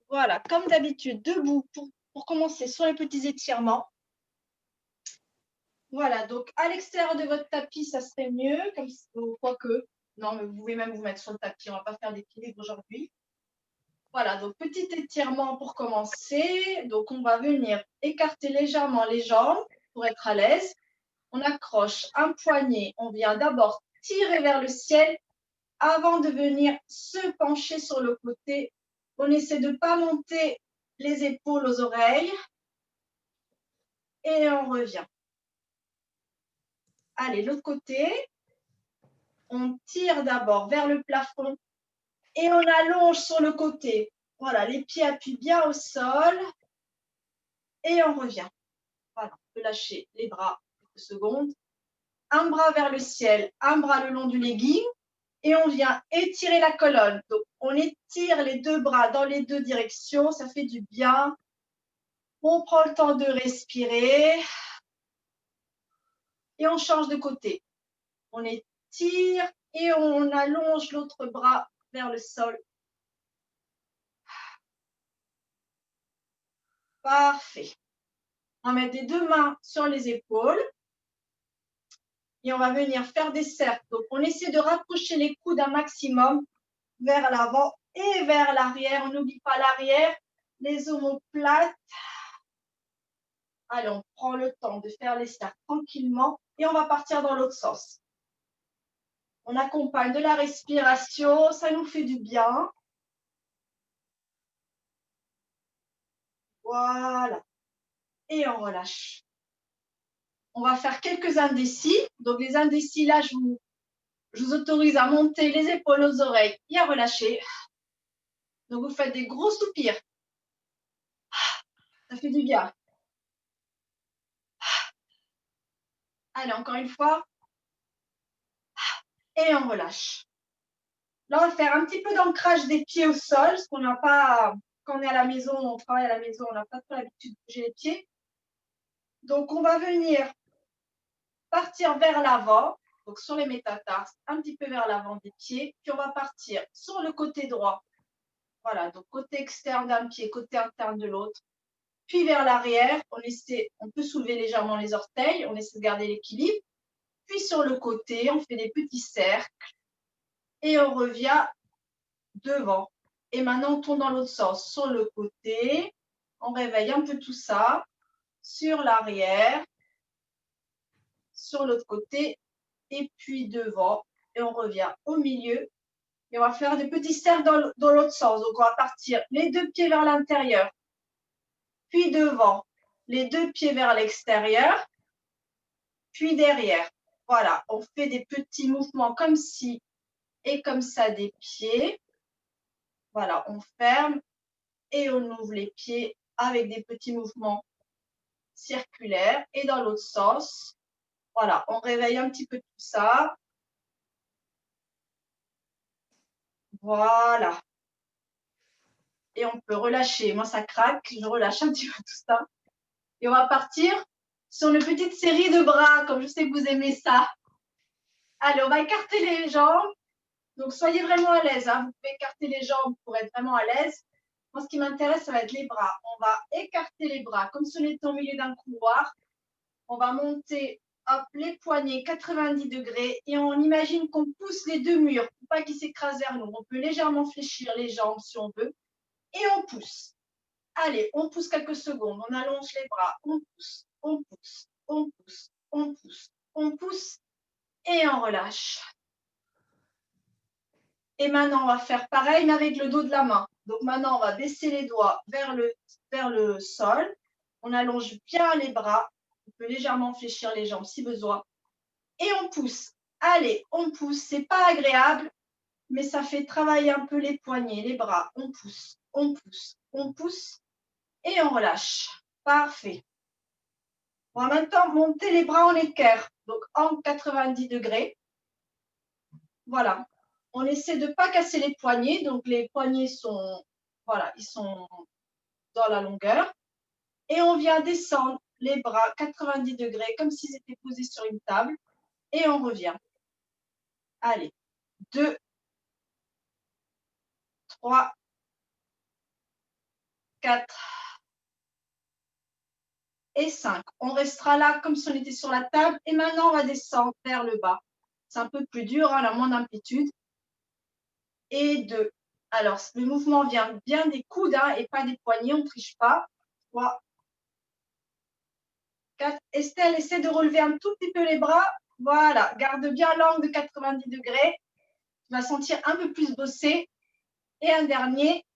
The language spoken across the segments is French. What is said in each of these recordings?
Voilà, comme d'habitude, debout pour commencer sur les petits étirements. Voilà, donc à l'extérieur de votre tapis, ça serait mieux, comme quoique. Non, mais vous pouvez même vous mettre sur le tapis, on ne va pas faire d'équilibre aujourd'hui. Voilà, donc petit étirement pour commencer. Donc on va venir écarter légèrement les jambes pour être à l'aise. On accroche un poignet, on vient d'abord tirer vers le ciel avant de venir se pencher sur le côté. On essaie de ne pas monter les épaules aux oreilles. Et on revient. Allez, l'autre côté. On tire d'abord vers le plafond et on allonge sur le côté. Voilà, les pieds appuient bien au sol et on revient. Voilà, on peut lâcher les bras quelques secondes. Un bras vers le ciel, un bras le long du legging et on vient étirer la colonne. Donc, on étire les deux bras dans les deux directions, ça fait du bien. On prend le temps de respirer et on change de côté. On étire et on allonge l'autre bras vers le sol. Parfait. On va mettre les deux mains sur les épaules et on va venir faire des cercles. Donc, on essaie de rapprocher les coudes un maximum vers l'avant et vers l'arrière. On n'oublie pas l'arrière, les omoplates. Allez, on prend le temps de faire les cercles tranquillement et on va partir dans l'autre sens. On accompagne de la respiration, ça nous fait du bien. Voilà. Et on relâche. On va faire quelques indécis. Donc, les indécis, là, je vous autorise à monter les épaules aux oreilles et à relâcher. Donc, vous faites des gros soupirs. Ça fait du bien. Allez, encore une fois. Et on relâche. Là, on va faire un petit peu d'ancrage des pieds au sol, parce qu'on n'a pas, quand on est à la maison, on travaille à la maison, on n'a pas trop l'habitude de bouger les pieds. Donc, on va venir partir vers l'avant, donc sur les métatarses, un petit peu vers l'avant des pieds, puis on va partir sur le côté droit. Voilà, donc côté externe d'un pied, côté interne de l'autre. Puis vers l'arrière, on peut soulever légèrement les orteils, on essaie de garder l'équilibre. Puis sur le côté, on fait des petits cercles et on revient devant. Et maintenant, on tourne dans l'autre sens, sur le côté. On réveille un peu tout ça, sur l'arrière, sur l'autre côté, et puis devant. Et on revient au milieu. Et on va faire des petits cercles dans l'autre sens. Donc, on va partir les deux pieds vers l'intérieur, puis devant, les deux pieds vers l'extérieur, puis derrière. Voilà, on fait des petits mouvements comme ci et comme ça des pieds. Voilà, on ferme et on ouvre les pieds avec des petits mouvements circulaires et dans l'autre sens. Voilà, on réveille un petit peu tout ça. Voilà. Et on peut relâcher. Moi, ça craque. Je relâche un petit peu tout ça. Et on va partir sur une petite série de bras, comme je sais que vous aimez ça. Allez, on va écarter les jambes. Donc, soyez vraiment à l'aise. Hein. Vous pouvez écarter les jambes pour être vraiment à l'aise. Moi, ce qui m'intéresse, ça va être les bras. On va écarter les bras comme si on était au milieu d'un couloir. On va monter hop, les poignets 90 degrés et on imagine qu'on pousse les deux murs pour pas qu'ils s'écrasent vers nous. On peut légèrement fléchir les jambes si on veut. Et on pousse. Allez, on pousse quelques secondes. On allonge les bras. On pousse, on pousse, on pousse, on pousse, on pousse et on relâche. Et maintenant, on va faire pareil, mais avec le dos de la main. Donc maintenant, on va baisser les doigts vers le sol. On allonge bien les bras. On peut légèrement fléchir les jambes si besoin. Et on pousse. Allez, on pousse. C'est pas agréable, mais ça fait travailler un peu les poignets, les bras. On pousse, on pousse, on pousse et on relâche. Parfait. On va maintenant monter les bras en équerre, donc en 90 degrés. Voilà. On essaie de ne pas casser les poignets, donc les poignets sont, voilà, ils sont dans la longueur. Et on vient descendre les bras 90 degrés, comme s'ils étaient posés sur une table. Et on revient. Allez, 2, 3, 4 et 5. On restera là comme si on était sur la table. Et maintenant, on va descendre vers le bas. C'est un peu plus dur, hein, la moins d'amplitude. Et 2. Alors, le mouvement vient bien des coudes hein, et pas des poignets. On ne triche pas. 3, 4. Estelle, essaie de relever un tout petit peu les bras. Voilà. Garde bien l'angle de 90 degrés. Tu vas sentir un peu plus bosser. Et un dernier.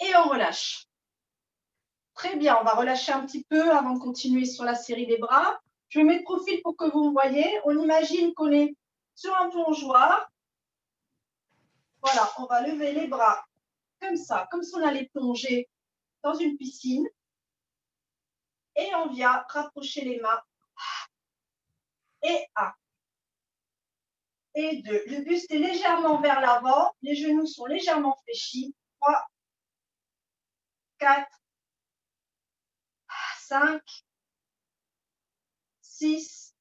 Et on relâche. Très bien, on va relâcher un petit peu avant de continuer sur la série des bras. Je me mets de profil pour que vous me voyez. On imagine qu'on est sur un plongeoir. Voilà, on va lever les bras comme ça, comme si on allait plonger dans une piscine. Et on vient rapprocher les mains. Et 1. Et 2. Le buste est légèrement vers l'avant. Les genoux sont légèrement fléchis. 3, 4, 5, 6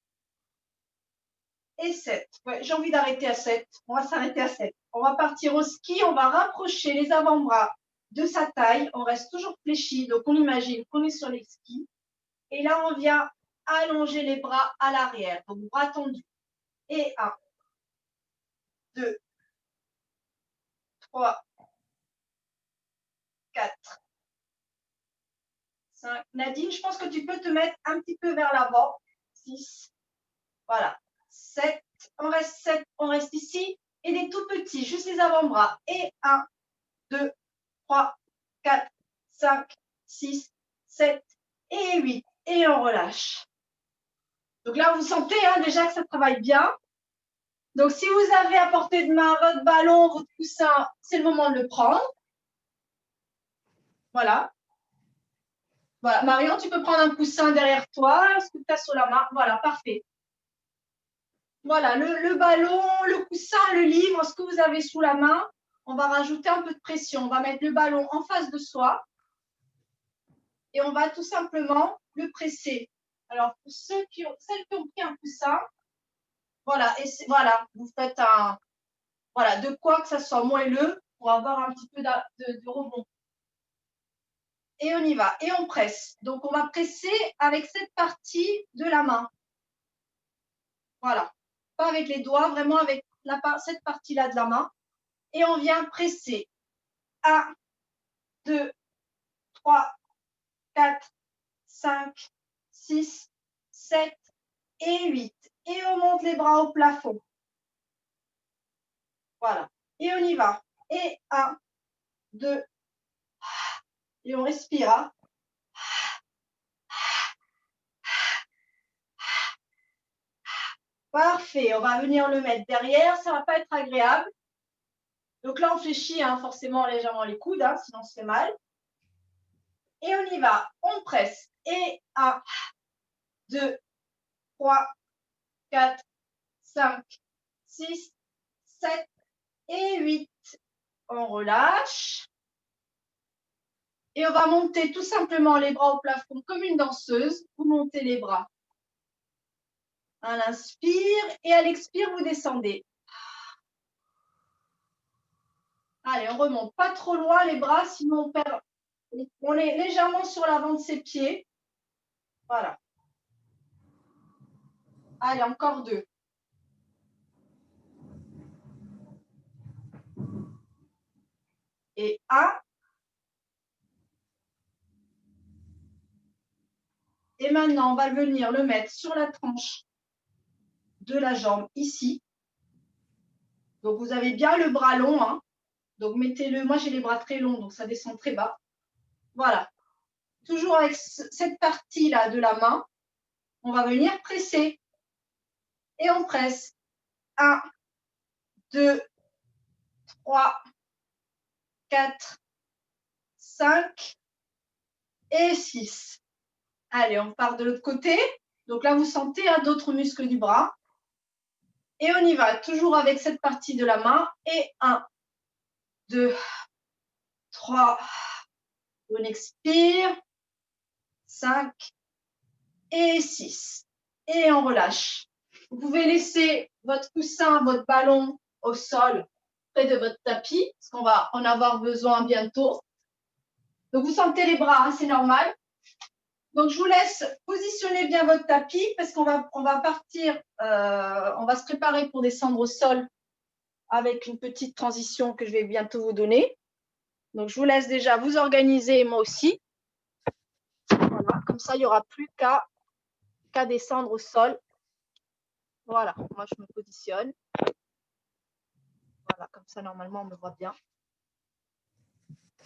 et 7. Ouais, j'ai envie d'arrêter à 7. On va s'arrêter à 7. On va partir au ski. On va rapprocher les avant-bras de sa taille. On reste toujours fléchi. Donc, on imagine qu'on est sur les skis. Et là, on vient allonger les bras à l'arrière. Donc, bras tendus. Et 1, 2, 3, 4, 5. Nadine, je pense que tu peux te mettre un petit peu vers l'avant. 6. Voilà. 7. On reste 7. On reste ici. Et des tout petits, juste les avant-bras. Et 1, 2, 3, 4, 5, 6, 7 et 8. Et on relâche. Donc là, vous sentez hein, déjà que ça travaille bien. Donc, si vous avez à portée de main votre ballon, votre coussin, c'est le moment de le prendre. Voilà. Voilà. Marion, tu peux prendre un coussin derrière toi. Ce que tu as sur la main. Voilà, parfait. Voilà, le ballon, le coussin, le livre, ce que vous avez sous la main. On va rajouter un peu de pression. On va mettre le ballon en face de soi. Et on va tout simplement le presser. Alors, pour celles qui ont pris un coussin, voilà, et voilà, vous faites voilà, de quoi que ça soit moelleux pour avoir un petit peu de rebond. Et on y va, et on presse. Donc, on va presser avec cette partie de la main. Voilà, pas avec les doigts, vraiment avec cette partie-là de la main. Et on vient presser. 1, 2, 3, 4, 5, 6, 7 et 8. Et on monte les bras au plafond. Voilà. Et on y va. Et 1, 2. Et on respire. Hein. Parfait. On va venir le mettre derrière. Ça ne va pas être agréable. Donc là, on fléchit hein, forcément légèrement les coudes, hein, sinon c'est mal. Et on y va. On presse. Et 1, 2, 3, 4, 5, 6, 7 et 8. On relâche. Et on va monter tout simplement les bras au plafond comme une danseuse. Vous montez les bras. À l'inspire et à l'expire, vous descendez. Allez, on remonte pas trop loin les bras, sinon on est légèrement sur l'avant de ses pieds. Voilà. Allez, encore 2. Et 1. Et maintenant, on va venir le mettre sur la tranche de la jambe ici. Donc, vous avez bien le bras long. Hein. Donc, mettez-le. Moi, j'ai les bras très longs, donc ça descend très bas. Voilà. Toujours avec cette partie-là de la main, on va venir presser. Et on presse. 1, 2, 3, 4, 5 et 6. Allez, on part de l'autre côté. Donc là, vous sentez hein, d'autres muscles du bras. Et on y va, toujours avec cette partie de la main. Et 1, 2, 3. On expire. 5 et 6. Et on relâche. Vous pouvez laisser votre coussin, votre ballon au sol, près de votre tapis, parce qu'on va en avoir besoin bientôt. Donc, vous sentez les bras, hein, c'est normal. Donc, je vous laisse positionner bien votre tapis parce qu'on va partir, on va se préparer pour descendre au sol avec une petite transition que je vais bientôt vous donner. Donc, je vous laisse déjà vous organiser, moi aussi. Voilà, comme ça, il n'y aura plus qu'à descendre au sol. Voilà, moi, je me positionne. Voilà, comme ça, normalement, on me voit bien.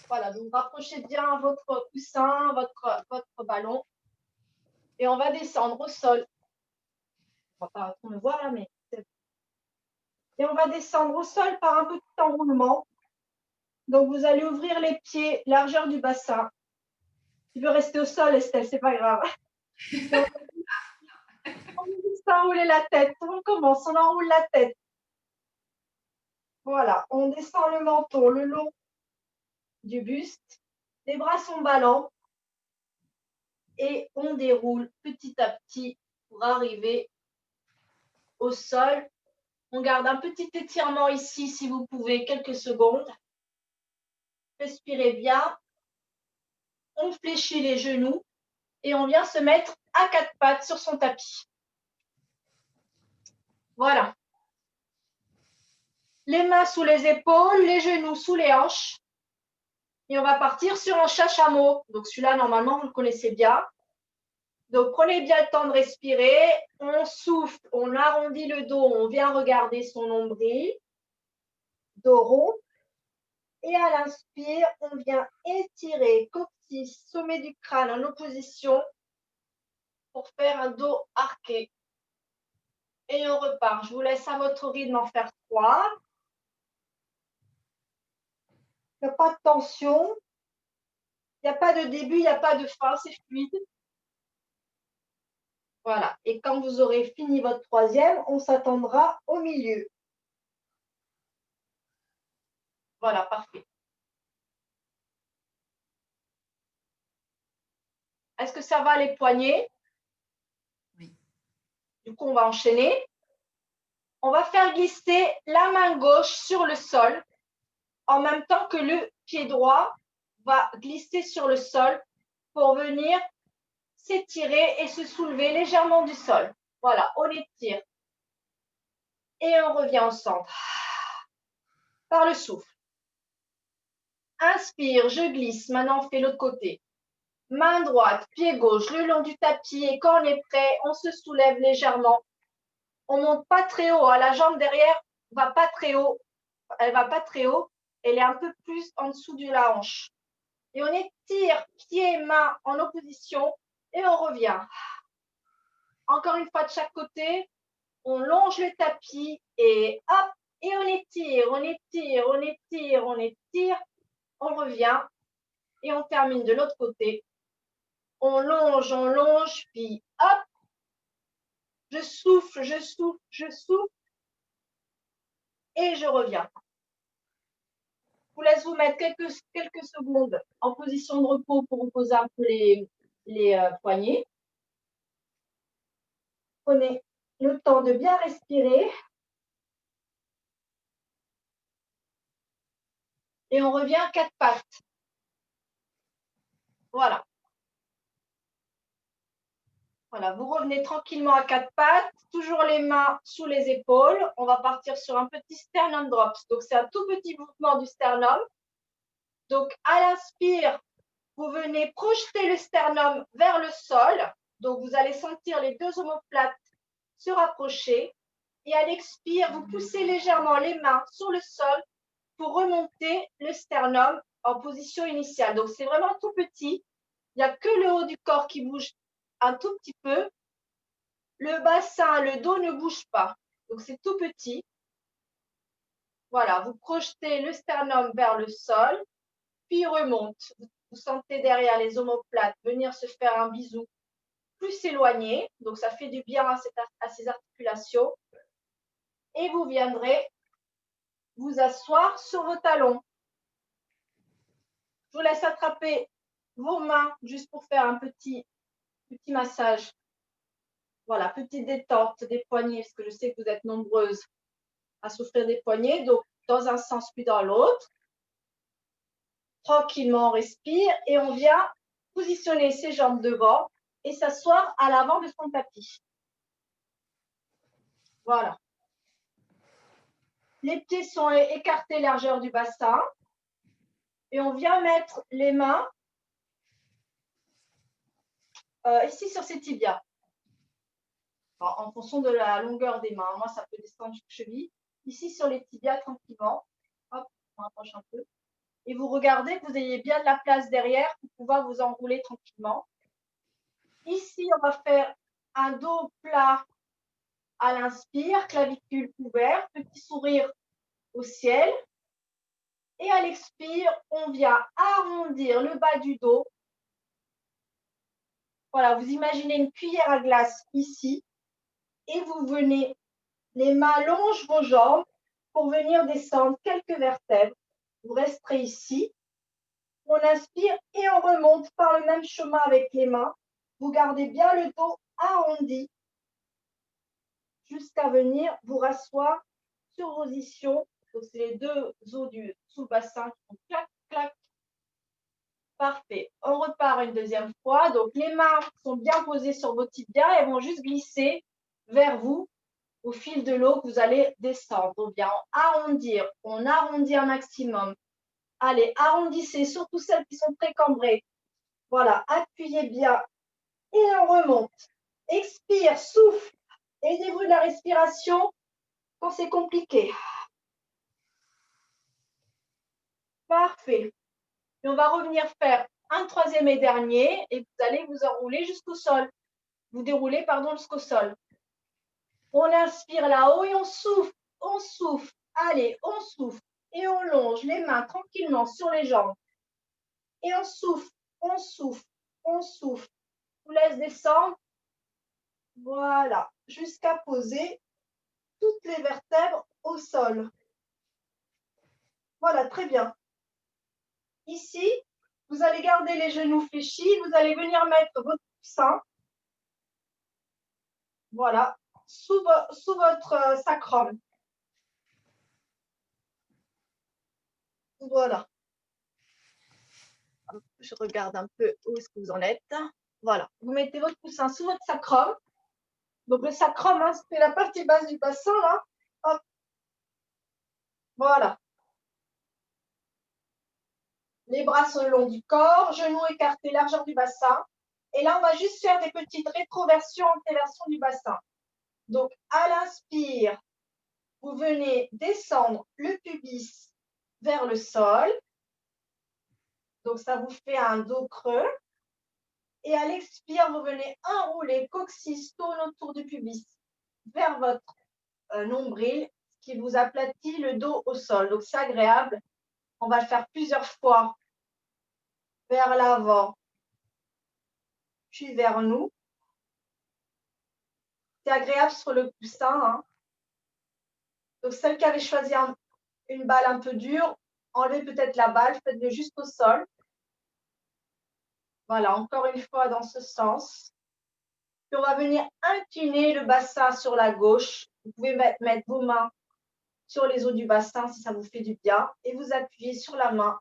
Voilà, donc rapprochez bien votre coussin, votre ballon. Et on va descendre au sol. On va pas me voir là, mais... Et on va descendre au sol par un petit enroulement. Donc, vous allez ouvrir les pieds, largeur du bassin. Tu veux rester au sol, Estelle, c'est pas grave. On enrouler la tête. On commence, on enroule la tête. Voilà, on descend le menton le long du buste. Les bras sont ballants. Et on déroule petit à petit pour arriver au sol. On garde un petit étirement ici, si vous pouvez, quelques secondes. Respirez bien. On fléchit les genoux et on vient se mettre à quatre pattes sur son tapis. Voilà. Les mains sous les épaules, les genoux sous les hanches. Et on va partir sur un chat-chameau. Donc celui-là, normalement, vous le connaissez bien. Donc prenez bien le temps de respirer. On souffle, on arrondit le dos, on vient regarder son nombril. Dos rond. Et à l'inspire, on vient étirer coccyx, sommet du crâne en opposition pour faire un dos arqué. Et on repart. Je vous laisse à votre rythme en faire 3. Il n'y a pas de tension. Il n'y a pas de début, il n'y a pas de fin, c'est fluide. Voilà. Et quand vous aurez fini votre troisième, on s'attendra au milieu. Voilà, parfait. Est-ce que ça va les poignets? Oui. Du coup, on va enchaîner. On va faire glisser la main gauche sur le sol en même temps que le pied droit va glisser sur le sol pour venir s'étirer et se soulever légèrement du sol. Voilà, on étire. Et on revient au centre. Par le souffle. Inspire, je glisse. Maintenant, on fait l'autre côté. Main droite, pied gauche, le long du tapis. Et quand on est prêt, on se soulève légèrement. On ne monte pas très haut. La jambe derrière va pas très haut. Elle ne va pas très haut. Elle est un peu plus en dessous de la hanche. Et on étire pieds et mains en opposition. Et on revient. Encore une fois de chaque côté. On longe le tapis et hop. Et on étire, on étire, on étire, on étire. On revient. Et on termine de l'autre côté. On longe, puis hop, je souffle, je souffle, je souffle, et je reviens. Je vous laisse vous mettre quelques secondes en position de repos pour reposer un peu les poignets. Prenez le temps de bien respirer. Et on revient à quatre pattes. Voilà. Voilà, vous revenez tranquillement à quatre pattes, toujours les mains sous les épaules. On va partir sur un petit sternum drops. Donc, c'est un tout petit mouvement du sternum. Donc, à l'inspire, vous venez projeter le sternum vers le sol. Donc, vous allez sentir les deux omoplates se rapprocher. Et à l'expire, vous poussez légèrement les mains sur le sol pour remonter le sternum en position initiale. Donc, c'est vraiment tout petit. Il n'y a que le haut du corps qui bouge un tout petit peu. Le bassin, le dos ne bouge pas. Donc, c'est tout petit. Voilà, vous projetez le sternum vers le sol, puis remonte. Vous sentez derrière les omoplates venir se faire un bisou plus éloigné. Donc, ça fait du bien à ces articulations. Et vous viendrez vous asseoir sur vos talons. Je vous laisse attraper vos mains juste pour faire un petit massage. Voilà, petite détente des poignets, parce que je sais que vous êtes nombreuses à souffrir des poignets. Donc, dans un sens puis dans l'autre. Tranquillement, on respire et on vient positionner ses jambes devant et s'asseoir à l'avant de son tapis. Voilà. Les pieds sont écartés largeur du bassin et on vient mettre les mains ici sur ses tibias. En fonction de la longueur des mains. Moi, ça peut descendre jusqu'aux chevilles. Ici, sur les tibias, tranquillement. Hop, on rapproche un peu. Et vous regardez que vous ayez bien de la place derrière pour pouvoir vous enrouler tranquillement. Ici, on va faire un dos plat à l'inspire, clavicule ouverte, petit sourire au ciel. Et à l'expire, on vient arrondir le bas du dos. Voilà, vous imaginez une cuillère à glace ici. Et vous venez, les mains longent vos jambes pour venir descendre quelques vertèbres. Vous resterez ici. On inspire et on remonte par le même chemin avec les mains. Vous gardez bien le dos arrondi jusqu'à venir vous rasseoir sur vos ischions. Donc, c'est les deux os du sous-bassin qui font clac, clac. Parfait. On repart une deuxième fois. Donc, les mains sont bien posées sur vos tibias. Elles vont juste glisser vers vous au fil de l'eau que vous allez descendre. On vient arrondir. On arrondit un maximum. Allez, arrondissez, surtout celles qui sont très cambrées. Voilà, appuyez bien et on remonte. Expire, souffle. Aidez-vous de la respiration quand c'est compliqué. Parfait. Et on va revenir faire un troisième et dernier et vous allez vous enrouler jusqu'au sol. Vous déroulez, pardon, jusqu'au sol. On inspire là-haut et on souffle. On souffle. Allez, on souffle. Et on longe les mains tranquillement sur les jambes. Et on souffle, on souffle, on souffle. On laisse descendre. Voilà, jusqu'à poser toutes les vertèbres au sol. Voilà, très bien. Ici, vous allez garder les genoux fléchis. Vous allez venir mettre votre coussin. Voilà, sous votre sacrum. Voilà. Je regarde un peu où est-ce que vous en êtes. Voilà, vous mettez votre coussin sous votre sacrum. Donc, le sacrum, hein, c'est la partie basse du bassin, là. Hop. Voilà. Les bras sont le long du corps, genoux écartés, largeur du bassin. Et là, on va juste faire des petites rétroversions, antéversions du bassin. Donc, à l'inspire, vous venez descendre le pubis vers le sol. Donc, ça vous fait un dos creux. Et à l'expire, vous venez enrouler, coccyx tourne autour du pubis vers votre nombril, ce qui vous aplatit le dos au sol. Donc, c'est agréable. On va le faire plusieurs fois vers l'avant, puis vers nous. C'est agréable sur le coussin. Hein. Donc, celle qui avait choisi une balle un peu dure, enlevez peut-être la balle, faites-le juste au sol. Voilà, encore une fois dans ce sens. Puis on va venir incliner le bassin sur la gauche. Vous pouvez mettre vos mains sur les os du bassin si ça vous fait du bien. Et vous appuyez sur la main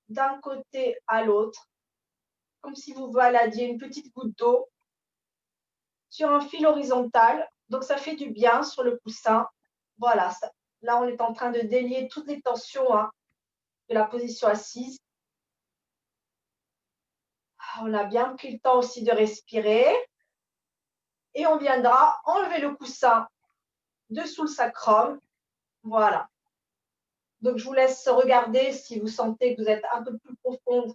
d'un côté à l'autre, comme si vous baladiez une petite goutte d'eau sur un fil horizontal. Donc, ça fait du bien sur le coussin. Voilà, ça, là, on est en train de délier toutes les tensions hein, de la position assise. On a bien pris le temps aussi de respirer. Et on viendra enlever le coussin dessous le sacrum. Voilà. Donc, je vous laisse regarder si vous sentez que vous êtes un peu plus profonde.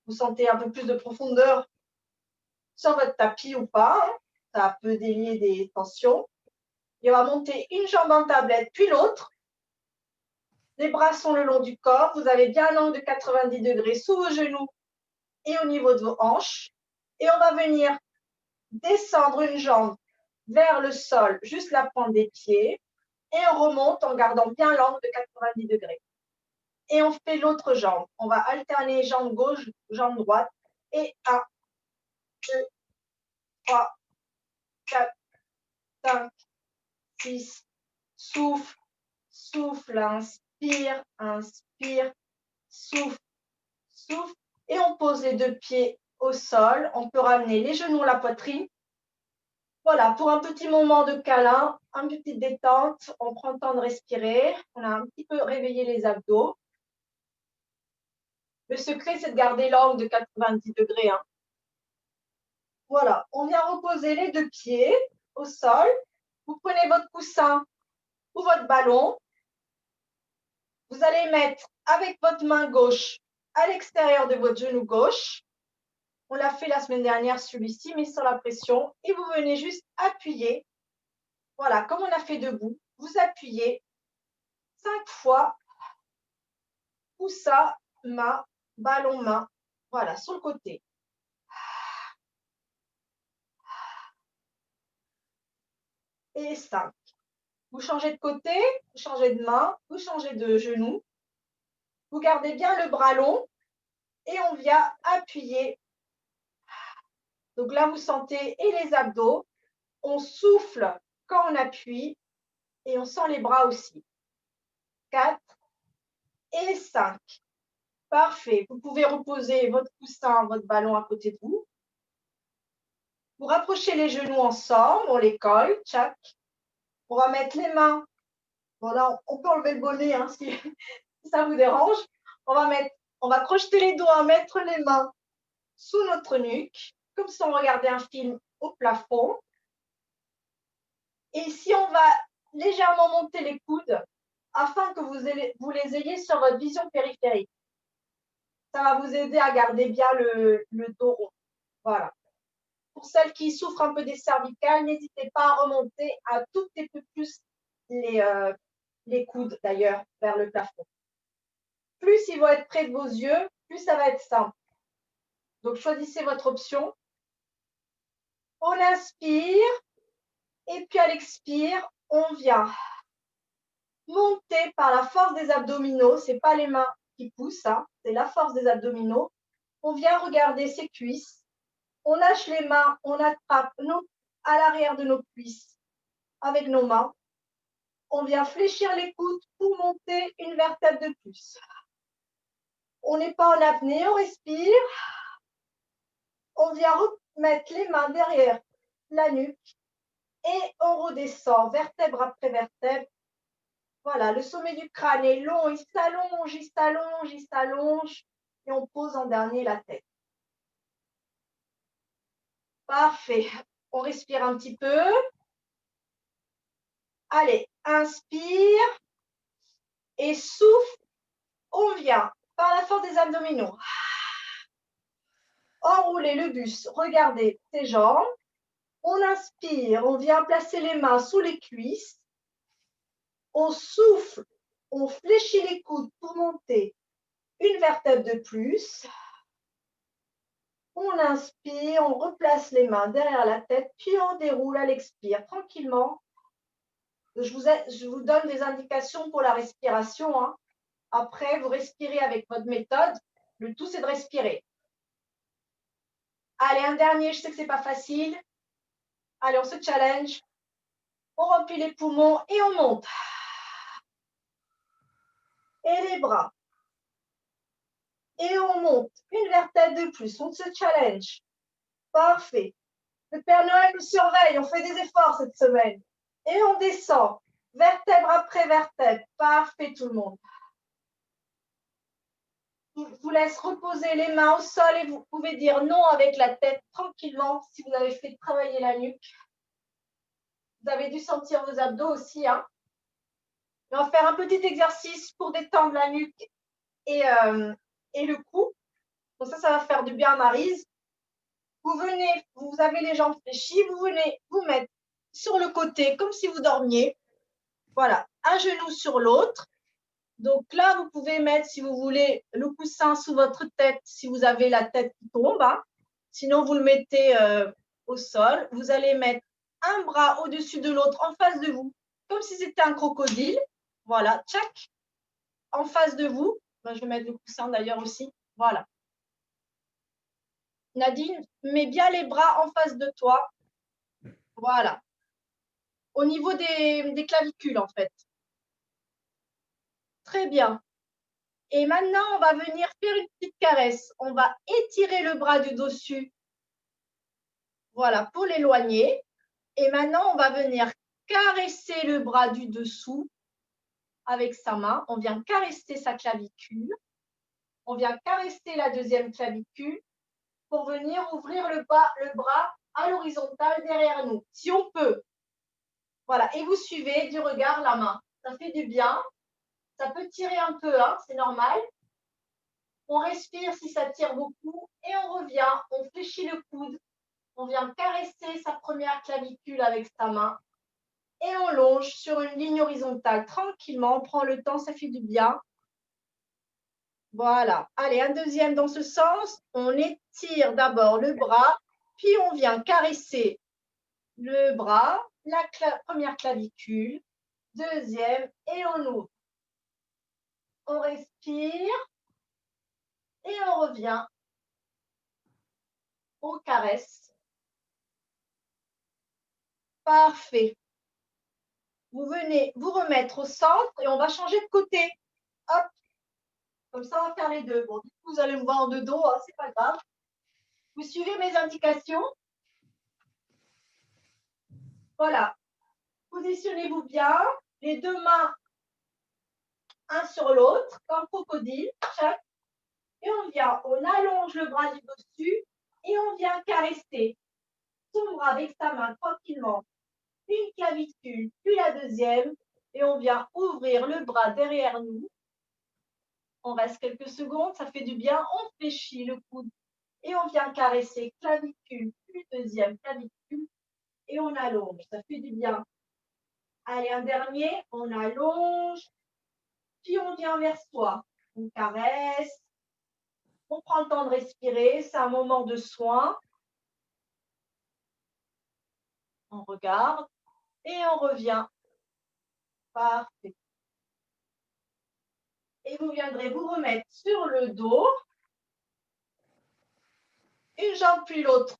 Vous sentez un peu plus de profondeur sur votre tapis ou pas. Hein. Ça peut délier des tensions. Et on va monter une jambe en tablette, puis l'autre. Les bras sont le long du corps. Vous avez bien un angle de 90 degrés sous vos genoux et au niveau de vos hanches. Et on va venir descendre une jambe vers le sol, juste la pointe des pieds. Et on remonte en gardant bien l'angle de 90 degrés. Et on fait l'autre jambe. On va alterner jambe gauche, jambe droite. Et 1, 2, 3, 4, 5, 6. Souffle, souffle, inspire, inspire, souffle, souffle. Et on pose les deux pieds au sol. On peut ramener les genoux à la poitrine. Voilà, pour un petit moment de câlin, une petite détente. On prend le temps de respirer. On a un petit peu réveillé les abdos. Le secret, c'est de garder l'angle de 90 degrés. Hein. Voilà, on vient reposer les deux pieds au sol. Vous prenez votre coussin ou votre ballon. Vous allez mettre avec votre main gauche à l'extérieur de votre genou gauche. On l'a fait la semaine dernière, celui-ci, mais sans la pression. Et vous venez juste appuyer. Voilà, comme on a fait debout, vous appuyez 5 fois. Coussin, main, ballon, main. Voilà, sur le côté. Et 5. Vous changez de côté, vous changez de main, vous changez de genou. Vous gardez bien le bras long et on vient appuyer. Donc là, vous sentez et les abdos. On souffle quand on appuie et on sent les bras aussi. 4 et 5. Parfait. Vous pouvez reposer votre coussin, votre ballon à côté de vous. Vous rapprochez les genoux ensemble, on les colle, tchac. On va mettre les mains. Voilà, on peut enlever le bonnet hein, si ça vous dérange. On va crocheter les doigts, mettre les mains sous notre nuque, comme si on regardait un film au plafond. Et ici, on va légèrement monter les coudes afin que vous les ayez sur votre vision périphérique. Ça va vous aider à garder bien le dos rond. Voilà. Pour celles qui souffrent un peu des cervicales, n'hésitez pas à remonter un tout petit peu plus les coudes d'ailleurs vers le plafond. Plus ils vont être près de vos yeux, plus ça va être simple. Donc, choisissez votre option. On inspire et puis à l'expire, on vient monter par la force des abdominaux. Ce n'est pas les mains qui poussent, hein, c'est la force des abdominaux. On vient regarder ses cuisses. On lâche les mains, on attrape à l'arrière de nos cuisses avec nos mains. On vient fléchir les coudes pour monter une vertèbre de plus. On n'est pas en apnée, on respire. On vient remettre les mains derrière la nuque et on redescend vertèbre après vertèbre. Voilà, le sommet du crâne est long, il s'allonge, il s'allonge, il s'allonge et on pose en dernier la tête. Parfait. On respire un petit peu. Allez, inspire et souffle. On vient par la force des abdominaux. Enrouler le buste, regardez ses jambes. On inspire, on vient placer les mains sous les cuisses. On souffle, on fléchit les coudes pour monter une vertèbre de plus. On inspire, on replace les mains derrière la tête, puis on déroule à l'expire tranquillement. Je vous donne des indications pour la respiration. Hein. Après, vous respirez avec votre méthode. Le tout, c'est de respirer. Allez, un dernier, je sais que ce n'est pas facile. Allez, on se challenge. On remplit les poumons et on monte. Et les bras. Et on monte. Une vertèbre de plus. On se challenge. Parfait. Le Père Noël nous surveille. On fait des efforts cette semaine. Et on descend. Vertèbre après vertèbre. Parfait tout le monde. Je vous laisse reposer les mains au sol et vous pouvez dire non avec la tête tranquillement si vous avez fait travailler la nuque. Vous avez dû sentir vos abdos aussi. Hein. On va faire un petit exercice pour détendre la nuque et le cou. Donc ça va faire du bien à Maryse. Vous venez, vous avez les jambes fléchies, vous venez vous mettre sur le côté comme si vous dormiez. Voilà, un genou sur l'autre. Donc là, vous pouvez mettre, si vous voulez, le coussin sous votre tête si vous avez la tête qui tombe. Hein. Sinon, vous le mettez au sol. Vous allez mettre un bras au-dessus de l'autre en face de vous, comme si c'était un crocodile. Voilà, tchac, en face de vous. Je vais mettre le coussin d'ailleurs aussi. Voilà. Nadine, mets bien les bras en face de toi. Voilà. Au niveau des clavicules, en fait. Très bien. Et maintenant, on va venir faire une petite caresse. On va étirer le bras du dessus. Voilà, pour l'éloigner. Et maintenant, on va venir caresser le bras du dessous avec sa main. On vient caresser sa clavicule. On vient caresser la deuxième clavicule pour venir ouvrir le bras à l'horizontale derrière nous, si on peut. Voilà, et vous suivez du regard la main. Ça fait du bien. Ça peut tirer un peu, hein, c'est normal. On respire si ça tire beaucoup et on revient. On fléchit le coude. On vient caresser sa première clavicule avec sa main et on longe sur une ligne horizontale tranquillement. On prend le temps, ça fait du bien. Voilà. Allez, un deuxième dans ce sens. On étire d'abord le bras, puis on vient caresser le bras, la première clavicule, deuxième, et on ouvre. On respire et on revient. On caresse. Parfait. Vous venez vous remettre au centre et on va changer de côté. Hop. Comme ça, on va faire les deux. Bon, du coup, vous allez me voir de dos, hein, c'est pas grave. Vous suivez mes indications. Voilà. Positionnez-vous bien. Les deux mains, un sur l'autre, comme crocodile. Et on vient, on allonge le bras du dessus et on vient caresser son bras avec sa main tranquillement. Une clavicule, puis la deuxième. Et on vient ouvrir le bras derrière nous. On reste quelques secondes, ça fait du bien. On fléchit le coude et on vient caresser clavicule, puis deuxième clavicule. Et on allonge, ça fait du bien. Allez, un dernier, on allonge, puis on vient vers soi. On caresse, on prend le temps de respirer, c'est un moment de soin. On regarde et on revient. Parfait. Et vous viendrez vous remettre sur le dos, une jambe puis l'autre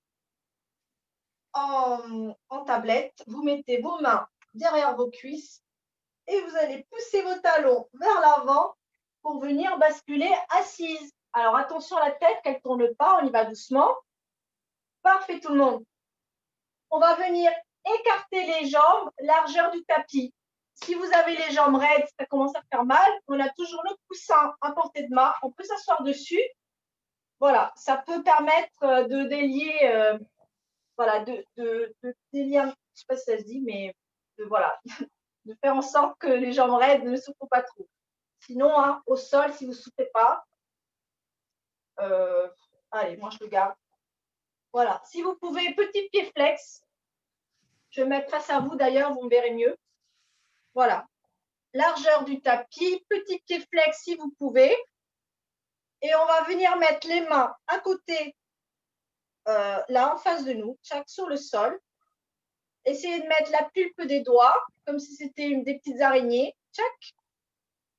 en tablette. Vous mettez vos mains derrière vos cuisses et vous allez pousser vos talons vers l'avant pour venir basculer assise. Alors attention à la tête, qu'elle ne tourne pas, on y va doucement. Parfait tout le monde. On va venir écarter les jambes, largeur du tapis. Si vous avez les jambes raides, ça commence à faire mal, on a toujours le coussin à portée de main, on peut s'asseoir dessus. Voilà, ça peut permettre de délier, voilà, de délier, je ne sais pas si ça se dit, mais voilà, de faire en sorte que les jambes raides ne souffrent pas trop. Sinon, hein, au sol, si vous ne souffrez pas, allez, moi je le garde. Voilà, si vous pouvez, petit pied flex. Je vais mettre face à vous d'ailleurs, vous me verrez mieux. Voilà, largeur du tapis, petit pied flex si vous pouvez. Et on va venir mettre les mains à côté, là en face de nous, chaque sur le sol. Essayez de mettre la pulpe des doigts, comme si c'était des petites araignées. Tchac.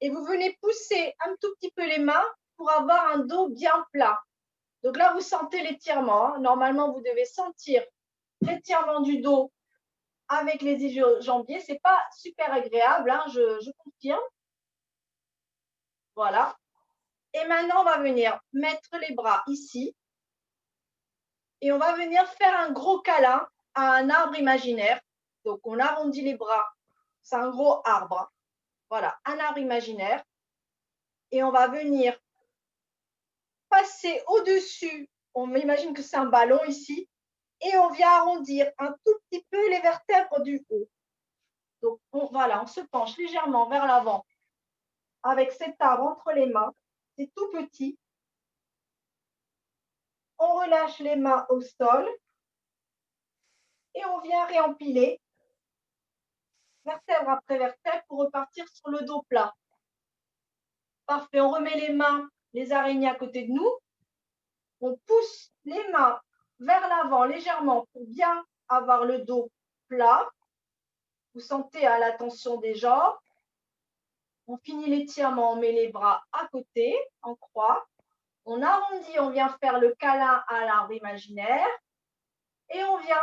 Et vous venez pousser un tout petit peu les mains pour avoir un dos bien plat. Donc là, vous sentez l'étirement. Hein. Normalement, vous devez sentir l'étirement du dos avec les jambiers. Ce n'est pas super agréable, hein, je confirme. Voilà. Et maintenant, on va venir mettre les bras ici. Et on va venir faire un gros câlin à un arbre imaginaire. Donc, on arrondit les bras. C'est un gros arbre. Voilà, un arbre imaginaire. Et on va venir passer au-dessus. On imagine que c'est un ballon ici. Et on vient arrondir un tout petit peu les vertèbres du haut. Donc, voilà, on se penche légèrement vers l'avant avec cet arbre entre les mains. C'est tout petit. On relâche les mains au sol et on vient réempiler vertèbre après vertèbre pour repartir sur le dos plat. Parfait, on remet les mains, les araignées à côté de nous. On pousse les mains vers l'avant légèrement pour bien avoir le dos plat. Vous sentez à la tension des jambes. On finit l'étirement, on met les bras à côté, en croix. On arrondit, on vient faire le câlin à l'arbre imaginaire. Et on vient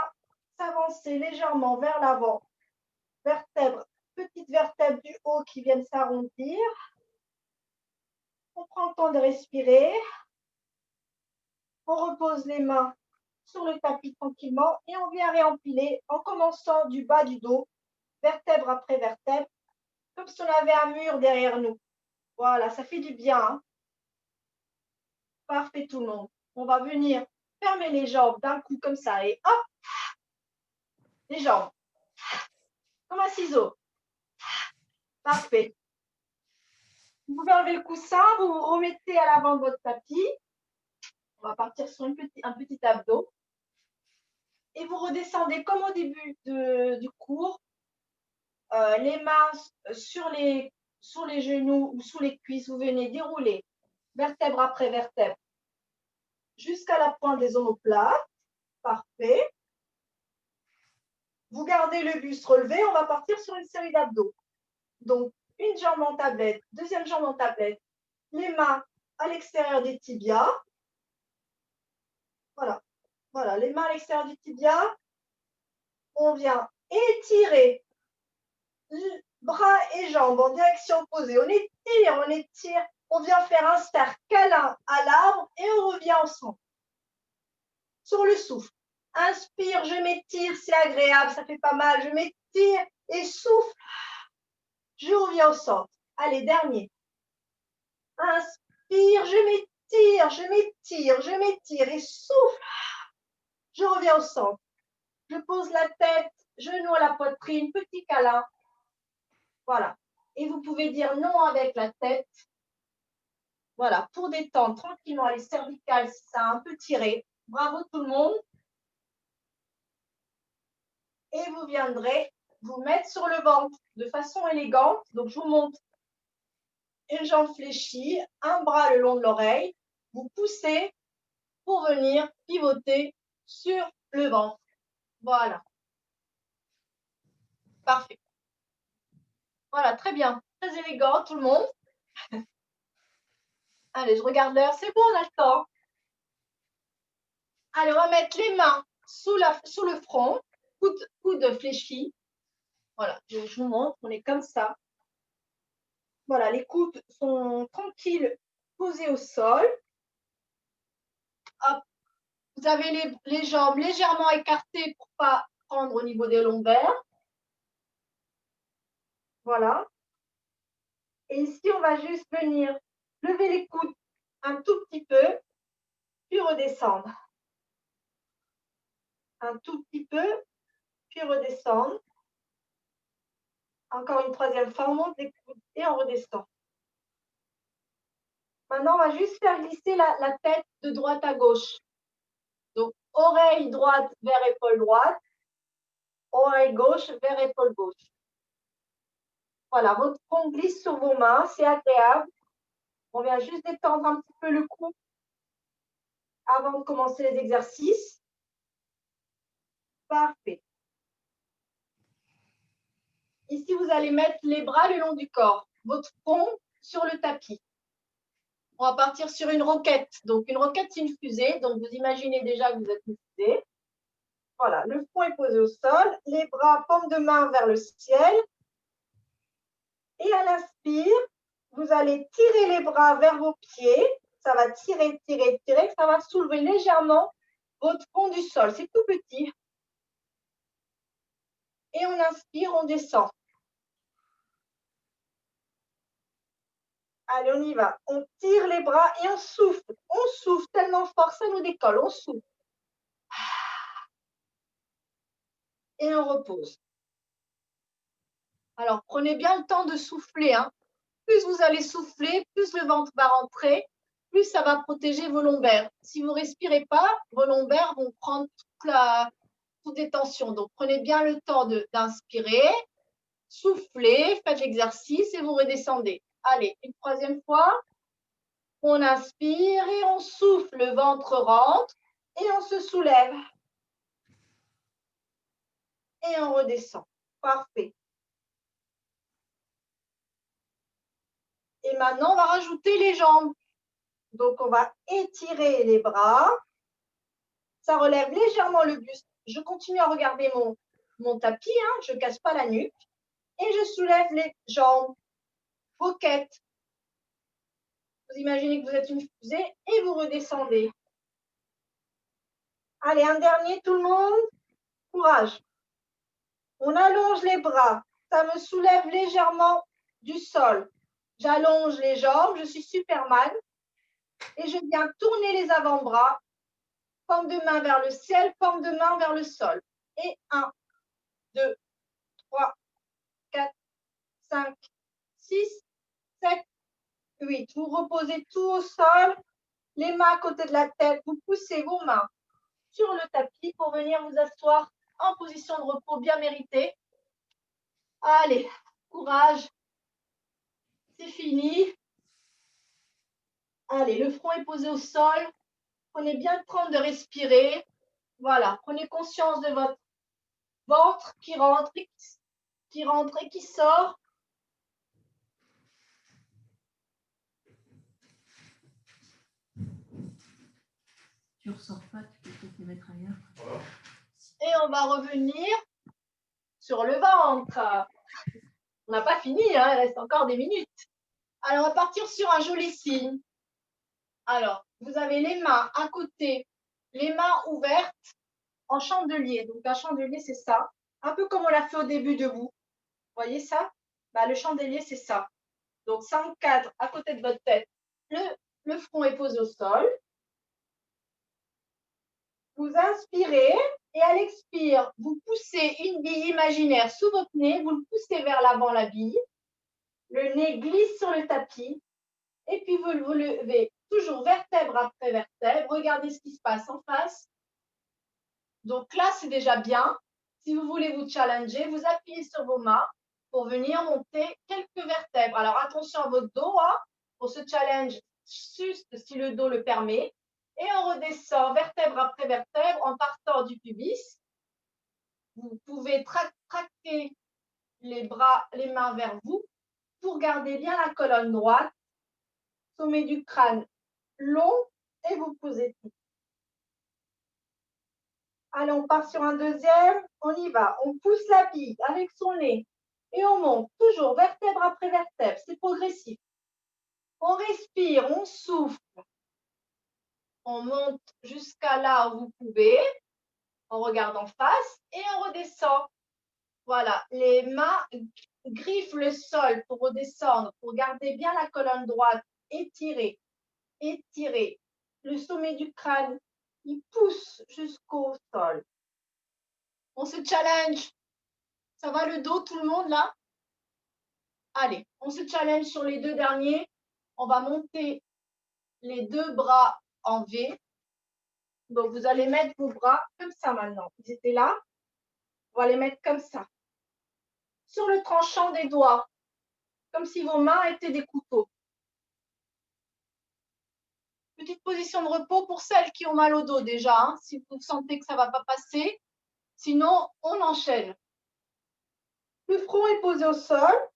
s'avancer légèrement vers l'avant. Vertèbre, petites vertèbres du haut qui viennent s'arrondir. On prend le temps de respirer. On repose les mains sur le tapis tranquillement et on vient réempiler en commençant du bas du dos, vertèbre après vertèbre, comme si on avait un mur derrière nous. Voilà, ça fait du bien. Hein. Parfait tout le monde. On va venir fermer les jambes d'un coup comme ça et hop, les jambes, comme un ciseau. Parfait. Vous pouvez enlever le coussin, vous vous remettez à l'avant de votre tapis. On va partir sur un petit abdos. Et vous redescendez comme au début du cours, les mains sur les genoux ou sous les cuisses. Vous venez dérouler vertèbre après vertèbre jusqu'à la pointe des omoplates. Parfait. Vous gardez le buste relevé. On va partir sur une série d'abdos. Donc, une jambe en tablette, deuxième jambe en tablette, les mains à l'extérieur des tibias. Voilà. Voilà, les mains à l'extérieur du tibia. On vient étirer bras et jambes en direction opposée. On étire. On vient faire un cercle câlin à l'arbre et on revient ensemble. Sur le souffle. Inspire, je m'étire, c'est agréable, ça fait pas mal. Je m'étire et souffle. Je reviens au centre. Allez, dernier. Inspire, je m'étire et souffle. Je reviens au centre. Je pose la tête, genou à la poitrine, petit câlin. Voilà. Et vous pouvez dire non avec la tête. Voilà, pour détendre tranquillement les cervicales si ça a un peu tiré. Bravo tout le monde. Et vous viendrez vous mettre sur le ventre de façon élégante. Donc, je vous montre une jambe fléchie, un bras le long de l'oreille. Vous poussez pour venir pivoter sur le ventre. Voilà. Parfait. Voilà, très bien. Très élégant, tout le monde. Allez, je regarde l'heure. C'est bon, on a le temps. Allez, on va mettre les mains sous le front, coude fléchi. Voilà, je vous montre, on est comme ça. Voilà, les coudes sont tranquilles, posés au sol. Hop. Vous avez les jambes légèrement écartées pour ne pas prendre au niveau des lombaires. Voilà. Et ici, on va juste venir lever les coudes un tout petit peu, puis redescendre. Un tout petit peu, puis redescendre. Encore une troisième fois, on monte les coudes et on redescend. Maintenant, on va juste faire glisser la tête de droite à gauche. Donc, oreille droite vers épaule droite, oreille gauche vers épaule gauche. Voilà, votre front glisse sur vos mains, c'est agréable. On vient juste détendre un petit peu le cou avant de commencer les exercices. Parfait. Ici, vous allez mettre les bras le long du corps, votre front sur le tapis. On va partir sur une roquette. Donc, une roquette, c'est une fusée. Donc, vous imaginez déjà que vous êtes une fusée. Voilà, le front est posé au sol, les bras, paume de main vers le ciel. Et à l'inspire, vous allez tirer les bras vers vos pieds. Ça va tirer, tirer, tirer. Ça va soulever légèrement votre front du sol. C'est tout petit. Et on inspire, on descend. Allez, on y va. On tire les bras et on souffle. On souffle tellement fort, ça nous décolle. On souffle. Et on repose. Alors, prenez bien le temps de souffler. Hein. Plus vous allez souffler, plus le ventre va rentrer, plus ça va protéger vos lombaires. Si vous ne respirez pas, vos lombaires vont prendre toute des tensions. Donc, prenez bien le temps d'inspirer, soufflez, faites l'exercice et vous redescendez. Allez, une troisième fois. On inspire et on souffle, le ventre rentre et on se soulève. Et on redescend. Parfait. Et maintenant, on va rajouter les jambes. Donc, on va étirer les bras. Ça relève légèrement le buste. Je continue à regarder mon tapis. Hein, je ne casse pas la nuque. Et je soulève les jambes. Roquette. Vous imaginez que vous êtes une fusée et vous redescendez. Allez, un dernier, tout le monde. Courage. On allonge les bras. Ça me soulève légèrement du sol. J'allonge les jambes, je suis Superman. Et je viens tourner les avant-bras. Paume de main vers le ciel, paume de main vers le sol. Et 1, 2, 3, 4, 5, 6, 7, 8. Vous reposez tout au sol. Les mains à côté de la tête. Vous poussez vos mains sur le tapis pour venir vous asseoir en position de repos bien méritée. Allez, courage. C'est fini. Allez, le front est posé au sol. Prenez bien le temps de respirer. Voilà, prenez conscience de votre ventre qui rentre et qui sort. Tu ne ressors pas, tu peux peut-être les mettre ailleurs. Et on va revenir sur le ventre. On n'a pas fini, hein, il reste encore des minutes. Alors, on va partir sur un joli signe. Alors, vous avez les mains à côté, les mains ouvertes en chandelier. Donc, un chandelier, c'est ça. Un peu comme on l'a fait au début debout. Vous voyez ça? Bah, le chandelier, c'est ça. Donc, 5 cadres à côté de votre tête. Le front est posé au sol. Vous inspirez et à l'expire, vous poussez une bille imaginaire sous votre nez. Vous le poussez vers l'avant, la bille. Le nez glisse sur le tapis. Et puis, vous levez toujours vertèbre après vertèbre. Regardez ce qui se passe en face. Donc là, c'est déjà bien. Si vous voulez vous challenger, vous appuyez sur vos mains pour venir monter quelques vertèbres. Alors, attention à votre dos, hein, pour ce challenge, juste si le dos le permet. Et on redescend vertèbre après vertèbre en partant du pubis. Vous pouvez tracter les bras, les mains vers vous pour garder bien la colonne droite, sommet du crâne long et vous posez tout. Allez, on part sur un deuxième. On y va. On pousse la bille avec son nez et on monte toujours vertèbre après vertèbre. C'est progressif. On respire, on souffle. On monte jusqu'à là où vous pouvez. On regarde en face et on redescend. Voilà, les mains griffent le sol pour redescendre, pour garder bien la colonne droite. Étirez, étirez. Le sommet du crâne, il pousse jusqu'au sol. On se challenge. Ça va le dos, tout le monde là? Allez, on se challenge sur les deux derniers. On va monter les deux bras en V. Donc, vous allez mettre vos bras comme ça maintenant. Ils étaient là. On va les mettre comme ça. Sur le tranchant des doigts. Comme si vos mains étaient des couteaux. Petite position de repos pour celles qui ont mal au dos déjà. Hein, si vous sentez que ça ne va pas passer. Sinon, on enchaîne. Le front est posé au sol.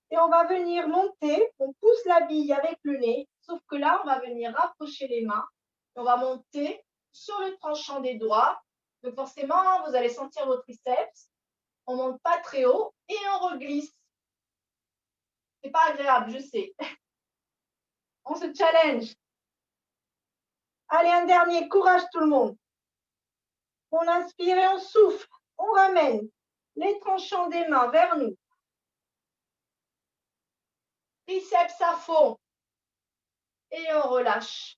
Et on va venir monter. On pousse la bille avec le nez. Sauf que là, on va venir rapprocher les mains. On va monter sur le tranchant des doigts. Donc forcément, vous allez sentir vos triceps. On ne monte pas très haut et on reglisse. C'est pas agréable, je sais. On se challenge. Allez, un dernier. Courage tout le monde. On inspire et on souffle. On ramène les tranchants des mains vers nous. Triceps à fond. Et on relâche.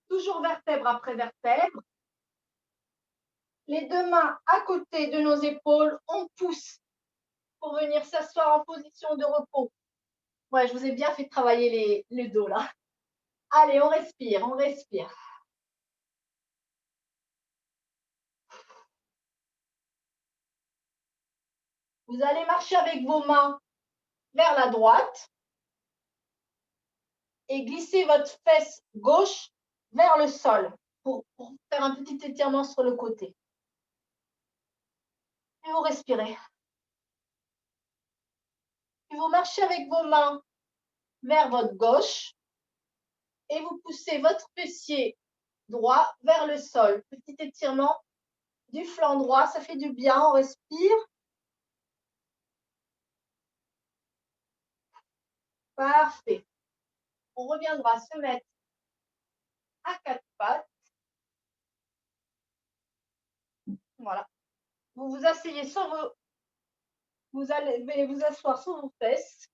Toujours vertèbre après vertèbre. Les deux mains à côté de nos épaules, on pousse pour venir s'asseoir en position de repos. Ouais, je vous ai bien fait travailler le dos là. Allez, on respire, on respire. Vous allez marcher avec vos mains vers la droite et glisser votre fesse gauche vers le sol pour faire un petit étirement sur le côté. Et vous respirez. Et vous marchez avec vos mains vers votre gauche et vous poussez votre fessier droit vers le sol. Petit étirement du flanc droit, ça fait du bien, on respire. Parfait. on reviendra se mettre à quatre pattes. Voilà. Vous vous asseyez sur vos... Vous allez vous asseoir sur vos fesses.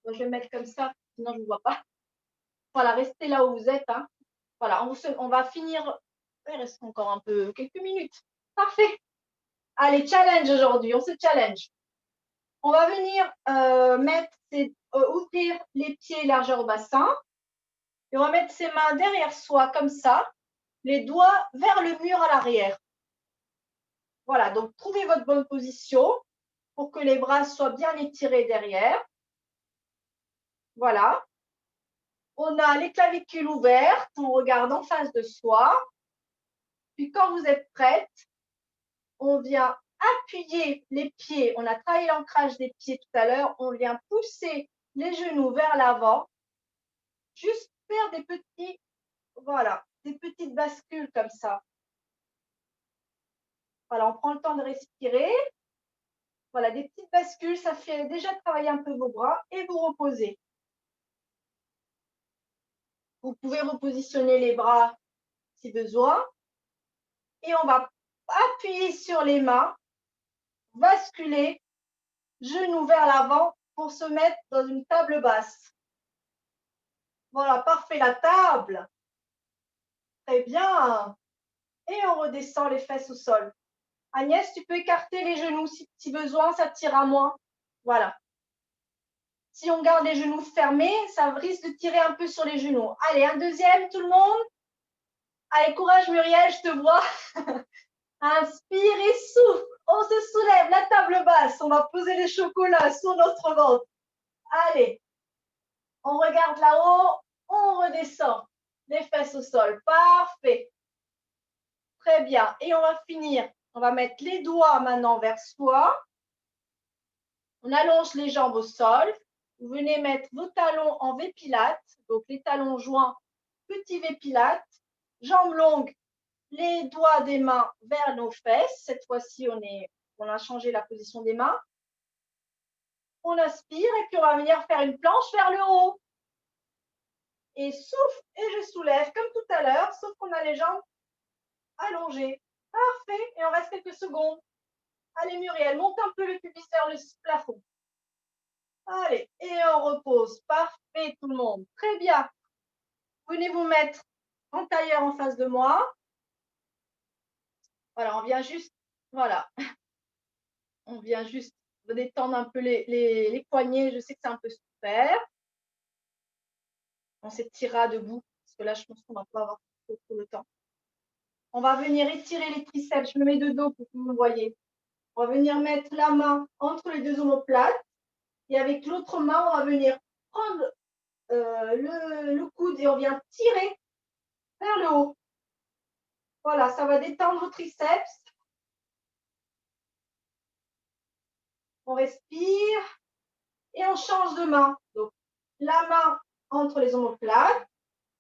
Moi, je vais mettre comme ça, sinon je ne vous vois pas. Voilà, restez là où vous êtes. Hein. Voilà, on va finir. Il reste encore un peu, quelques minutes. Parfait. Allez, challenge aujourd'hui, on se challenge. On va venir ouvrir les pieds largeur bassin. Et on va mettre ses mains derrière soi, comme ça. Les doigts vers le mur à l'arrière. Voilà, donc trouvez votre bonne position pour que les bras soient bien étirés derrière. Voilà. On a les clavicules ouvertes, on regarde en face de soi. Puis quand vous êtes prête, on vient appuyer les pieds. On a travaillé l'ancrage des pieds tout à l'heure. On vient pousser les genoux vers l'avant. Juste faire des petits, voilà, des petites bascules comme ça. Voilà, on prend le temps de respirer. Voilà, des petites bascules, ça fait déjà travailler un peu vos bras et vous reposez. Vous pouvez repositionner les bras si besoin. Et on va appuyer sur les mains, basculer, genoux vers l'avant pour se mettre dans une table basse. Voilà, parfait, la table. Très bien. Et on redescend les fesses au sol. Agnès, tu peux écarter les genoux si besoin, ça tira moins. Voilà. Si on garde les genoux fermés, ça risque de tirer un peu sur les genoux. Allez, un deuxième, tout le monde. Allez, courage Muriel, je te vois. Inspire et souffle. On se soulève, la table basse. On va poser les chocolats sur notre ventre. Allez. On regarde là-haut. On redescend. Les fesses au sol. Parfait. Très bien. Et on va finir. On va mettre les doigts maintenant vers soi. On allonge les jambes au sol. Vous venez mettre vos talons en V-pilate. Donc, les talons joints, petit V-pilate. Jambes longues, les doigts des mains vers nos fesses. Cette fois-ci, on a changé la position des mains. On aspire et puis on va venir faire une planche vers le haut. Et souffle et je soulève comme tout à l'heure, sauf qu'on a les jambes allongées. Parfait. Et on reste quelques secondes. Allez Muriel, monte un peu le pubis vers le plafond. Allez, et on repose. Parfait tout le monde. Très bien. Venez vous mettre en tailleur en face de moi. Voilà, on vient juste, voilà. On vient juste détendre un peu les poignets. Je sais que c'est un peu souffert. On s'étirera debout, parce que là, je pense qu'on ne va pas avoir trop le temps. On va venir étirer les triceps. Je me mets de dos pour que vous me voyez. On va venir mettre la main entre les deux omoplates. Et avec l'autre main, on va venir prendre le coude et on vient tirer vers le haut. Voilà, ça va détendre vos triceps. On respire et on change de main. Donc, la main entre les omoplates.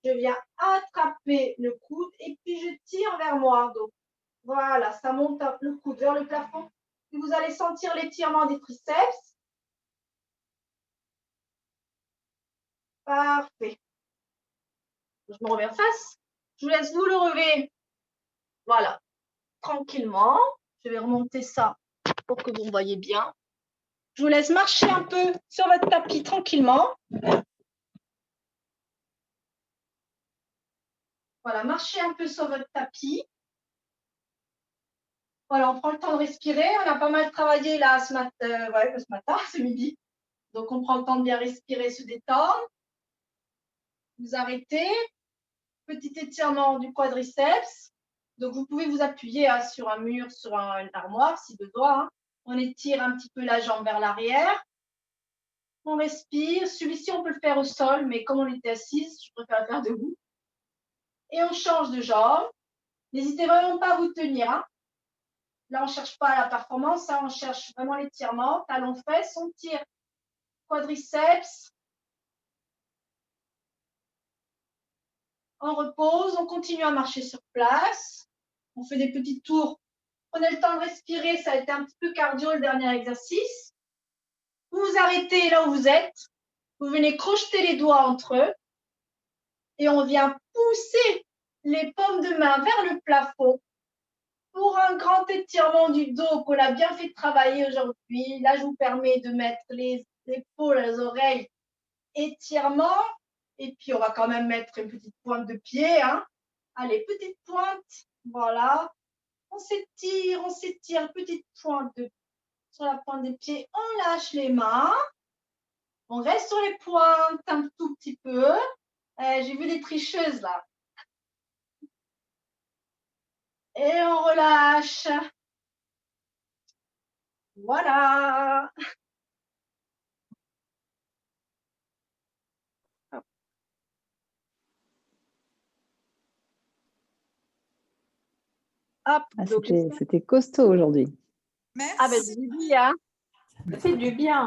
Je viens attraper le coude et puis je tire vers moi. Donc, voilà, ça monte le coude vers le plafond. Et vous allez sentir l'étirement des triceps. Parfait. Je me remets en face. Je vous laisse vous le relever. Voilà, tranquillement. Je vais remonter ça pour que vous me voyez bien. Je vous laisse marcher un peu sur votre tapis tranquillement. Voilà, marchez un peu sur votre tapis. Voilà, on prend le temps de respirer. On a pas mal travaillé là ce matin, ce midi. Donc, on prend le temps de bien respirer, se détendre. Vous arrêtez. Petit étirement du quadriceps. Donc, vous pouvez vous appuyer sur un mur, sur une armoire si besoin. On étire un petit peu la jambe vers l'arrière. On respire. Celui-ci, on peut le faire au sol, mais comme on était assise, je préfère le faire debout. Et on change de jambe. N'hésitez vraiment pas à vous tenir. Hein. Là, on ne cherche pas la performance, hein, on cherche vraiment l'étirement. Talons fesses, on tire quadriceps. On repose, on continue à marcher sur place. On fait des petits tours. Prenez le temps de respirer, ça a été un petit peu cardio le dernier exercice. Vous vous arrêtez là où vous êtes. Vous venez crocheter les doigts entre eux. et on vient pousser les paumes de main vers le plafond pour un grand étirement du dos qu'on a bien fait travailler aujourd'hui. Là, je vous permets de mettre les épaules, les oreilles, étirement. Et puis, on va quand même mettre une petite pointe de pied. Hein. Allez, petite pointe. Voilà. On s'étire, petite pointe sur la pointe des pieds. On lâche les mains. On reste sur les pointes un tout petit peu. J'ai vu des tricheuses là. Et on relâche. Voilà. Hop. Ah, c'était costaud aujourd'hui. Merci. Ah ben, dis, hein. Ça fait du bien.